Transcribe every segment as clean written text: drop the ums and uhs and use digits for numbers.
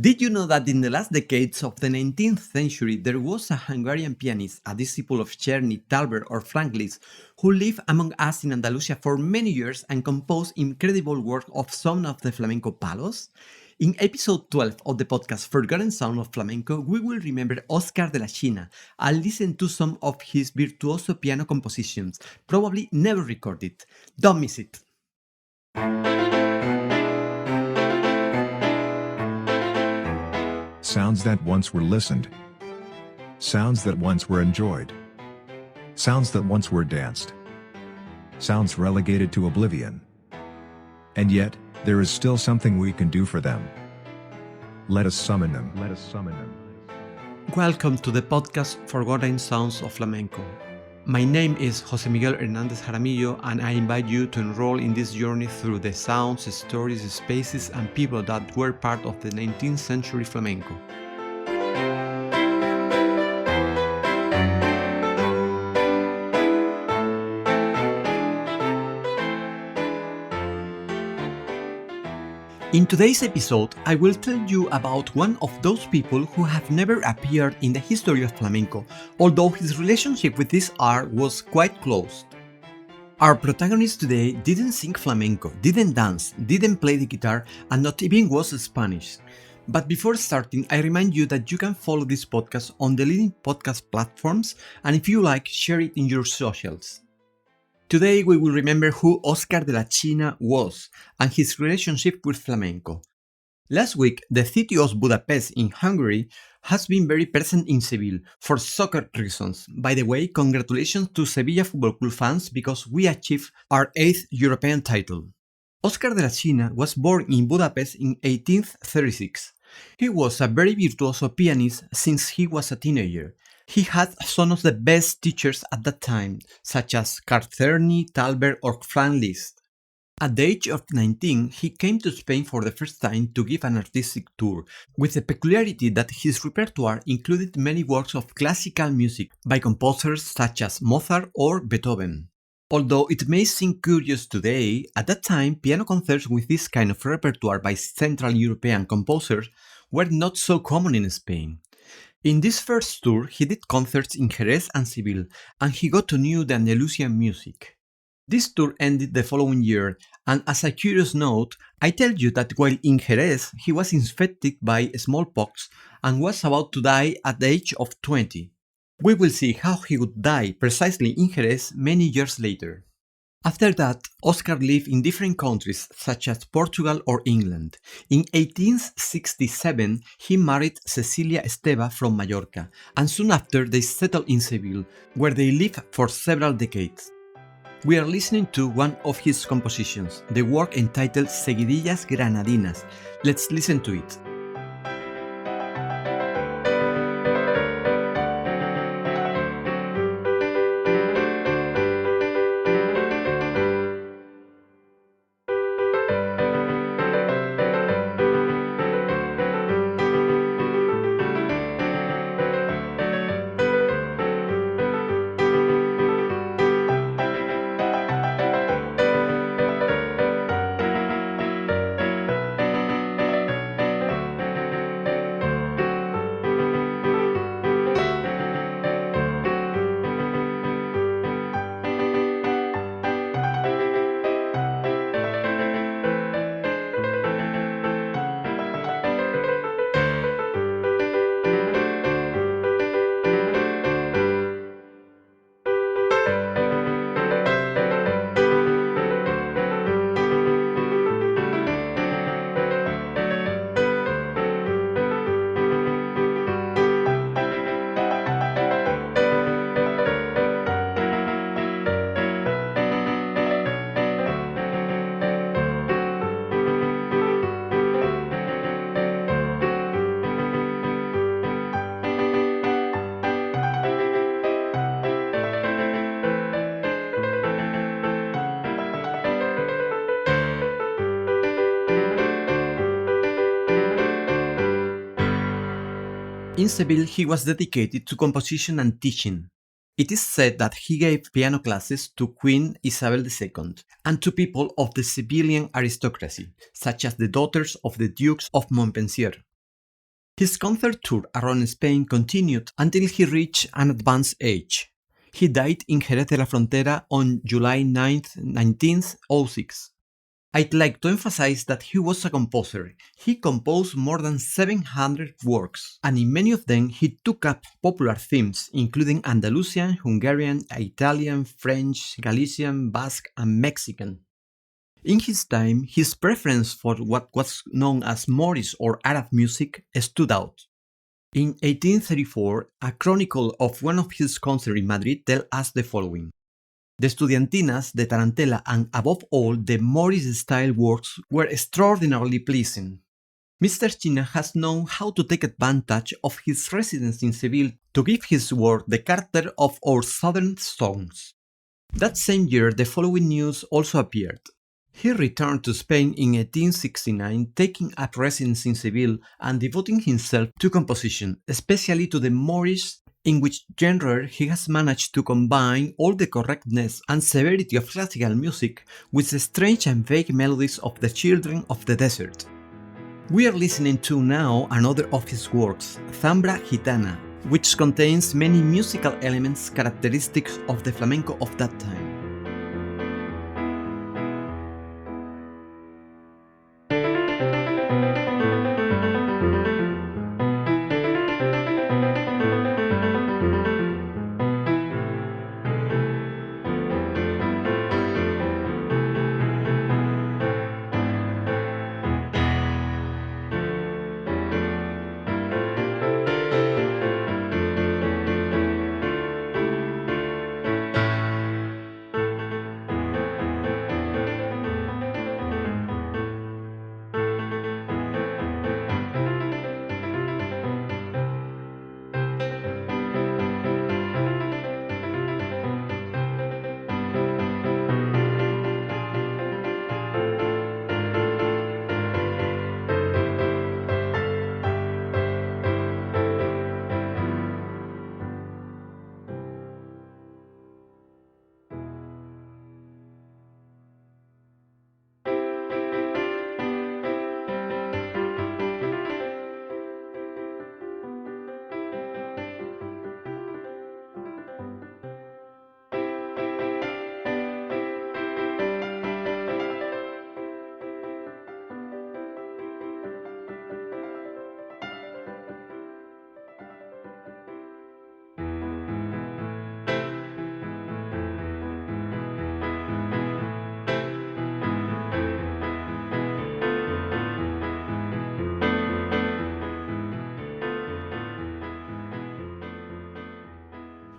Did you know that in the last decades of the 19th century there was a Hungarian pianist, a disciple of Czerny, Thalberg or Frank Liszt, who lived among us in Andalusia for many years and composed incredible work of some of the flamenco palos? In episode 12 of the podcast Forgotten Sound of Flamenco, we will remember Oscar de la Cinna and listen to some of his virtuoso piano compositions, probably never recorded. Don't miss it! Sounds that once were listened. Sounds that once were enjoyed. Sounds that once were danced. Sounds relegated to oblivion. And yet, there is still something we can do for them. Let us summon them. Let us summon them. Welcome to the podcast Forgotten Sounds of Flamenco. My name is José Miguel Hernández Jaramillo, and I invite you to enroll in this journey through the sounds, stories, spaces, and people that were part of the 19th century flamenco. In today's episode, I will tell you about one of those people who have never appeared in the history of flamenco, although his relationship with this art was quite close. Our protagonist today didn't sing flamenco, didn't dance, didn't play the guitar, and not even was Spanish. But before starting, I remind you that you can follow this podcast on the leading podcast platforms, and if you like, share it in your socials. Today we will remember who Oscar de la Cinna was and his relationship with flamenco. Last week, the city of Budapest in Hungary has been very present in Seville for soccer reasons. By the way, congratulations to Sevilla Football Club fans because we achieved our 8th European title. Oscar de la Cinna was born in Budapest in 1836. He was a very virtuoso pianist since he was a teenager. He had some of the best teachers at that time, such as Czerny, Thalberg or Frank Liszt. At the age of 19, he came to Spain for the first time to give an artistic tour, with the peculiarity that his repertoire included many works of classical music by composers such as Mozart or Beethoven. Although it may seem curious today, at that time piano concerts with this kind of repertoire by Central European composers were not so common in Spain. In this first tour, he did concerts in Jerez and Seville, and he got to know the Andalusian music. This tour ended the following year, and as a curious note, I tell you that while in Jerez, he was infected by smallpox and was about to die at the age of 20. We will see how he would die precisely in Jerez many years later. After that, Oscar lived in different countries such as Portugal or England. In 1867, he married Cecilia Esteva from Mallorca, and soon after they settled in Seville, where they lived for several decades. We are listening to one of his compositions, the work entitled Seguidillas Granadinas. Let's listen to it. In Seville, he was dedicated to composition and teaching. It is said that he gave piano classes to Queen Isabel II and to people of the Sevillian aristocracy, such as the daughters of the Dukes of Montpensier. His concert tour around Spain continued until he reached an advanced age. He died in Jerez de la Frontera on July 9, 1906. I'd like to emphasize that he was a composer. He composed more than 700 works, and in many of them he took up popular themes, including Andalusian, Hungarian, Italian, French, Galician, Basque, and Mexican. In his time, his preference for what was known as Moorish or Arab music stood out. In 1834, a chronicle of one of his concerts in Madrid tells us the following. The Estudiantinas, the Tarantella, and above all, the Moorish-style works were extraordinarily pleasing. Mr. Cinna has known how to take advantage of his residence in Seville to give his work the character of our southern songs. That same year, the following news also appeared. He returned to Spain in 1869, taking up residence in Seville and devoting himself to composition, especially to the Moorish, in which genre he has managed to combine all the correctness and severity of classical music with the strange and vague melodies of the children of the desert. We are listening to now another of his works, Zambra Gitana, which contains many musical elements characteristic of the flamenco of that time.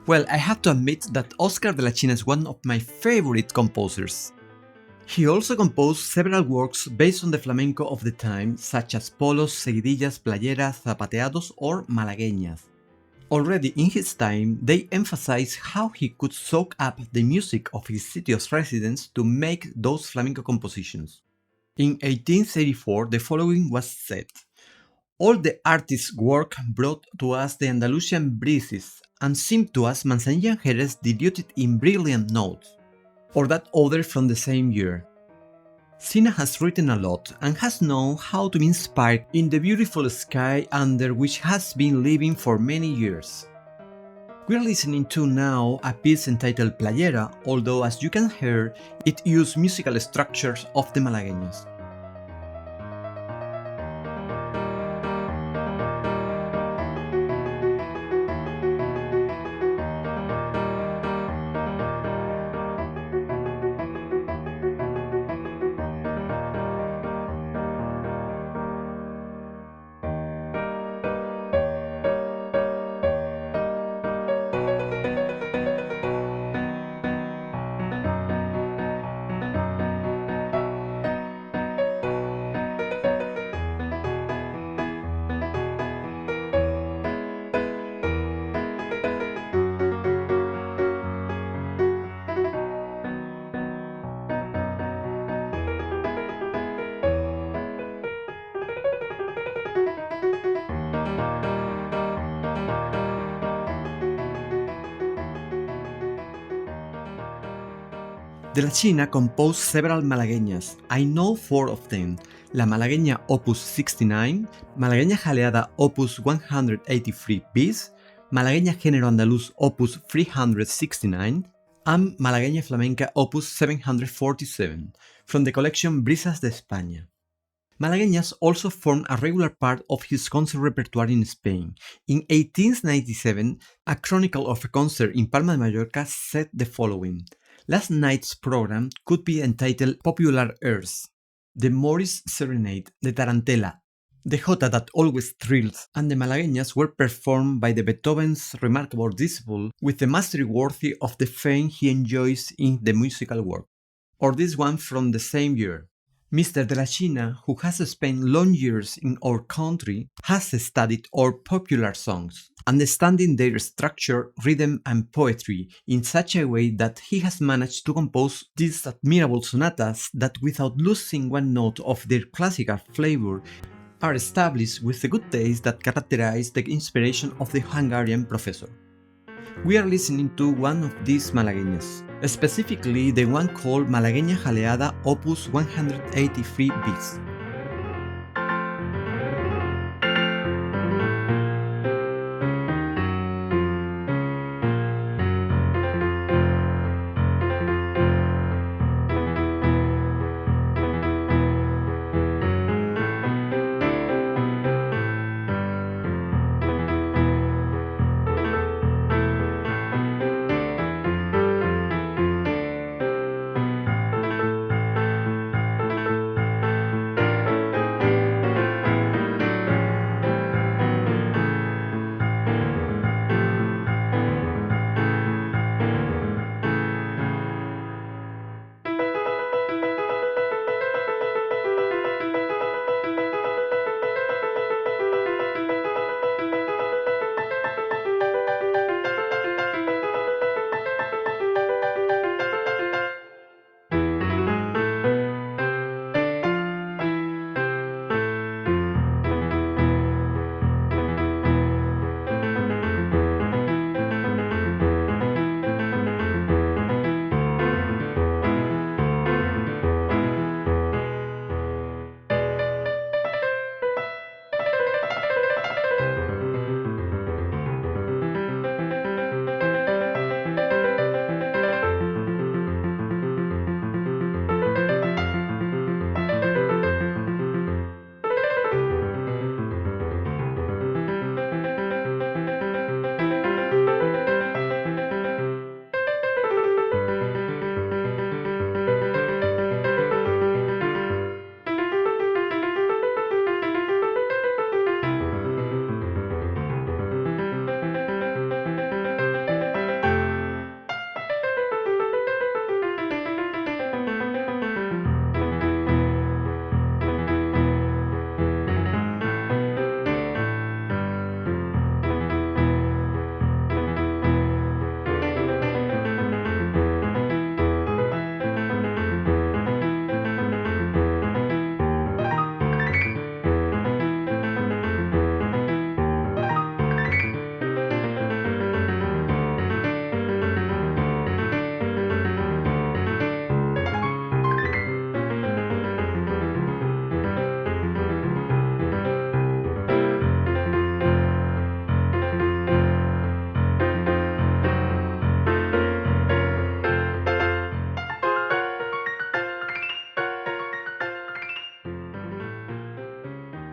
Well, I have to admit that Oscar de la China is one of my favorite composers. He also composed several works based on the flamenco of the time, such as polos, seguidillas, playeras, zapateados, or malagueñas. Already in his time, they emphasized how he could soak up the music of his city of residence to make those flamenco compositions. In 1834, the following was said. All the artist's work brought to us the Andalusian breezes, and seemed to us Manzanilla and Jerez diluted in brilliant notes. Or that other from the same year. Cinna has written a lot and has known how to be inspired in the beautiful sky under which has been living for many years. We are listening to now a piece entitled Playera, although as you can hear, it used musical structures of the malagueñas. De la China composed several malagueñas. I know 4 of them. La Malagueña Opus 69, Malagueña Jaleada Opus 183 bis, Malagueña Género Andaluz Opus 369, and Malagueña Flamenca Opus 747, from the collection Brisas de España. Malagueñas also formed a regular part of his concert repertoire in Spain. In 1897, a chronicle of a concert in Palma de Mallorca said the following: "Last night's program could be entitled Popular Airs, the Morris Serenade, the Tarantella, the Jota that always thrills, and the Malagueñas were performed by the Beethoven's remarkable disciple with the mastery worthy of the fame he enjoys in the musical work." Or this one from the same year: "Mr. de la China, who has spent long years in our country, has studied our popular songs, understanding their structure, rhythm, and poetry in such a way that he has managed to compose these admirable sonatas that, without losing one note of their classical flavor, are established with the good taste that characterized the inspiration of the Hungarian professor." We are listening to one of these Malagueñas, specifically the one called Malagueña Jaleada Opus 183 bis.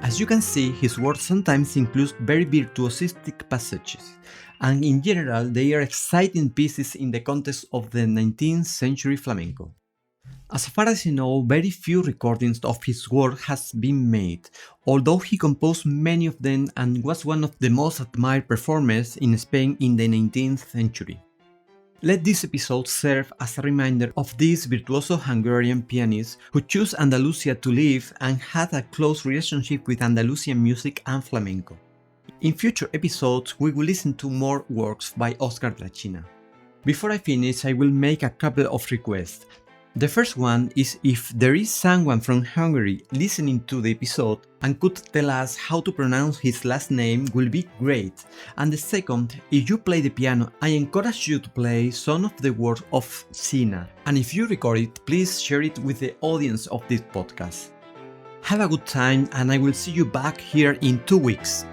As you can see, his work sometimes includes very virtuosistic passages, and in general they are exciting pieces in the context of the 19th century flamenco. As far as I know, very few recordings of his work has been made, although he composed many of them and was one of the most admired performers in Spain in the 19th century. Let this episode serve as a reminder of this virtuoso Hungarian pianist who chose Andalusia to live and had a close relationship with Andalusian music and flamenco. In future episodes, we will listen to more works by Oscar de la China. Before I finish, I will make a couple of requests. The first one is if there is someone from Hungary listening to the episode and could tell us how to pronounce his last name will be great. And the second, if you play the piano, I encourage you to play some of the works of Cinna. And if you record it, please share it with the audience of this podcast. Have a good time and I will see you back here in 2 weeks.